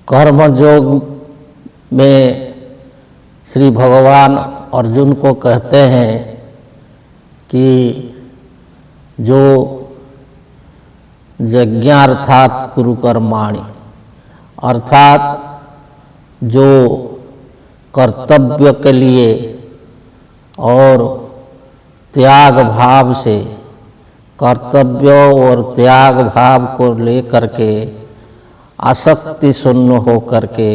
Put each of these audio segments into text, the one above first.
कर्मयोग में श्री भगवान अर्जुन को कहते हैं कि जो यज्ञार्थात कुरु कर्माणि, अर्थात जो कर्तव्य के लिए और त्याग भाव से, कर्तव्य और त्याग भाव को लेकर के आसक्ति शून्य हो करके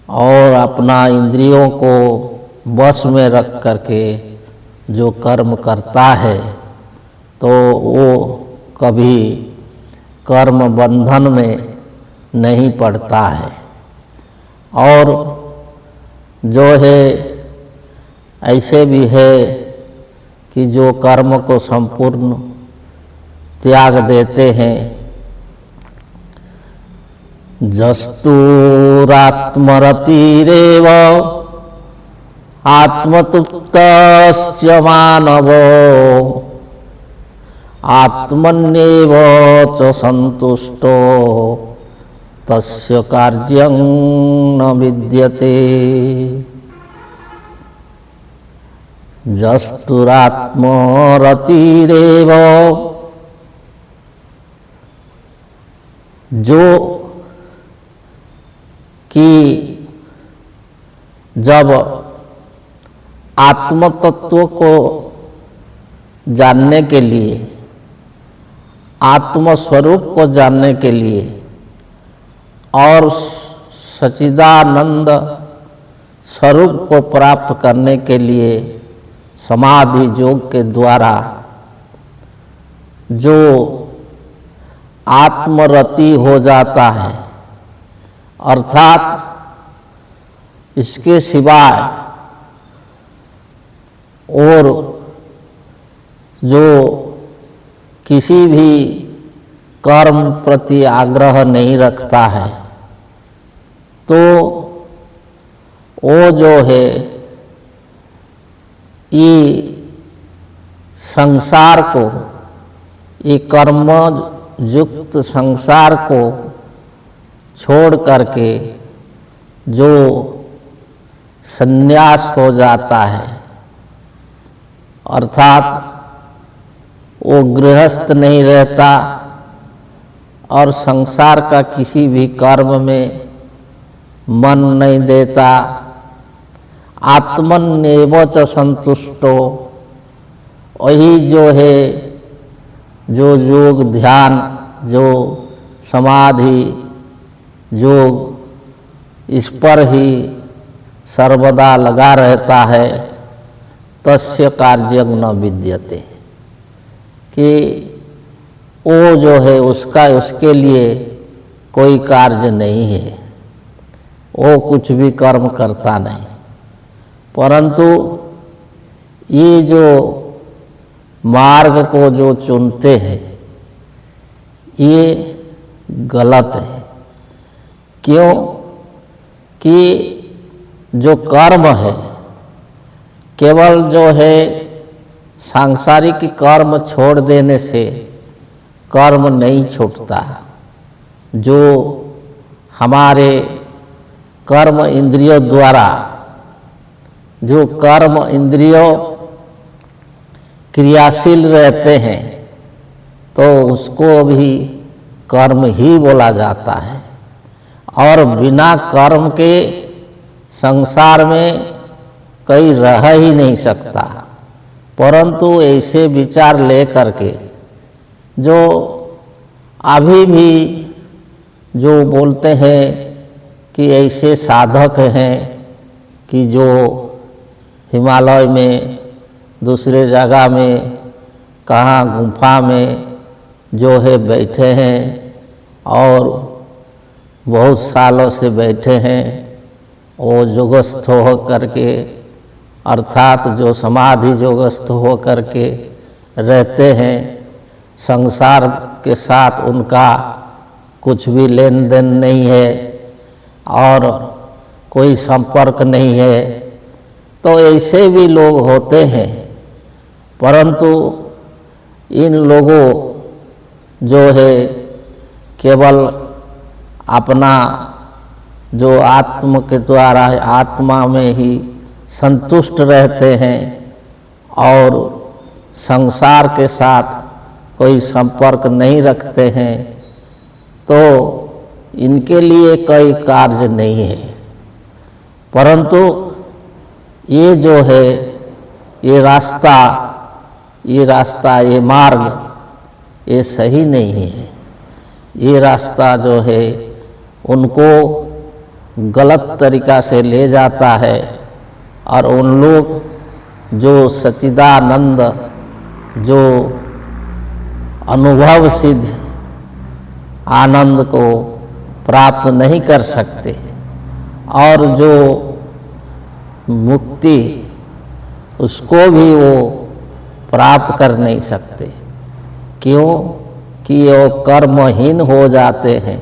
और अपना इंद्रियों को वश में रख करके जो कर्म करता है तो वो कभी कर्म बंधन में नहीं पड़ता है। और जो है ऐसे भी है कि जो कर्म को संपूर्ण त्याग देते हैं, जस्तुरात्मरतिरेव आत्मतुप्तस्य मानवो आत्मन्येव च संतुष्टो तस्य कार्यं न विद्यते। जस्तुरात्मरतिरेव, जो कि जब आत्म तत्व को जानने के लिए, आत्म स्वरूप को जानने के लिए और सच्चिदानंद स्वरूप को प्राप्त करने के लिए समाधि योग के द्वारा जो आत्मरति हो जाता है, अर्थात इसके सिवाय और जो किसी भी कर्म प्रति आग्रह नहीं रखता है, तो वो जो है ये संसार को, ये कर्म युक्त संसार को छोड़ करके जो संन्यास हो जाता है, अर्थात वो गृहस्थ नहीं रहता और संसार का किसी भी कर्म में मन नहीं देता, आत्मन्येव च संतुष्टो, वही जो है जो योग ध्यान, जो समाधि योग, इस पर ही सर्वदा लगा रहता है, तस्य कार्यं न विद्यते, कि वो जो है उसका, उसके लिए कोई कार्य नहीं है, वो कुछ भी कर्म करता नहीं। परंतु ये जो मार्ग को जो चुनते हैं ये गलत है। क्यों? कि जो कर्म है केवल जो है सांसारिक कर्म छोड़ देने से कर्म नहीं छूटता। जो हमारे कर्म इंद्रियों द्वारा, जो कर्म इंद्रियों क्रियाशील रहते हैं तो उसको भी कर्म ही बोला जाता है। और बिना कर्म के संसार में कोई रह ही नहीं सकता। परंतु ऐसे विचार ले करके जो अभी भी जो बोलते हैं कि ऐसे साधक हैं कि जो हिमालय में, दूसरे जगह में, कहाँ गुफा में जो है बैठे हैं और बहुत सालों से बैठे हैं, वो योगस्थ हो करके, अर्थात जो समाधि योगस्थ हो करके रहते हैं, संसार के साथ उनका कुछ भी लेन देन नहीं है और कोई संपर्क नहीं है, तो ऐसे भी लोग होते हैं। परंतु इन लोगों जो है केवल अपना जो आत्म के द्वारा आत्मा में ही संतुष्ट रहते हैं और संसार के साथ कोई संपर्क नहीं रखते हैं, तो इनके लिए कोई कार्य नहीं है। परंतु ये जो है ये रास्ता, ये मार्ग ये सही नहीं है। ये रास्ता जो है उनको गलत तरीका से ले जाता है और उन लोग जो सच्चिदानंद, जो अनुभव सिद्ध आनंद को प्राप्त नहीं कर सकते और जो मुक्ति उसको भी वो प्राप्त कर नहीं सकते। क्यों? कि वो कर्महीन हो जाते हैं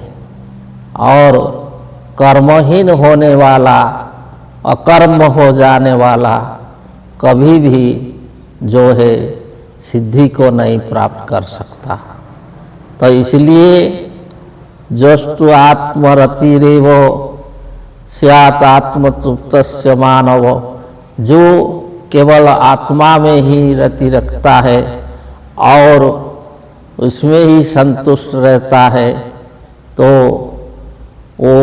और कर्महीन होने वाला, अकर्म हो जाने वाला कभी भी जो है सिद्धि को नहीं प्राप्त कर सकता। तो इसलिए जस्तु आत्मरतिरेव स्यात् आत्मतृप्तस्य मानव, जो केवल आत्मा में ही रति रखता है और उसमें ही संतुष्ट रहता है, तो वो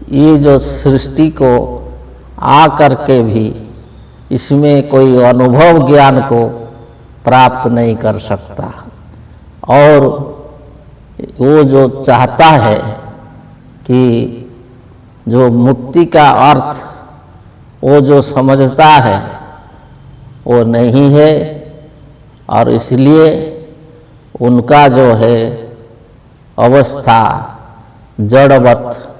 ये जो सृष्टि को आ करके भी इसमें कोई अनुभव ज्ञान को प्राप्त नहीं कर सकता। और वो जो चाहता है कि जो मुक्ति का अर्थ वो जो समझता है वो नहीं है, और इसलिए उनका जो है अवस्था जड़वत,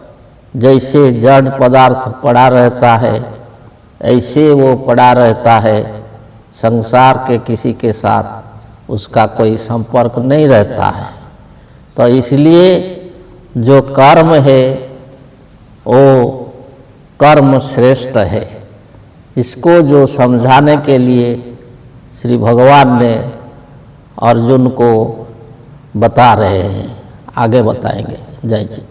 जैसे जड़ पदार्थ पड़ा रहता है ऐसे वो पड़ा रहता है, संसार के किसी के साथ उसका कोई संपर्क नहीं रहता है। तो इसलिए जो कर्म है वो कर्म श्रेष्ठ है। इसको जो समझाने के लिए श्री भगवान ने अर्जुन को बता रहे हैं, आगे बताएंगे। जय जी।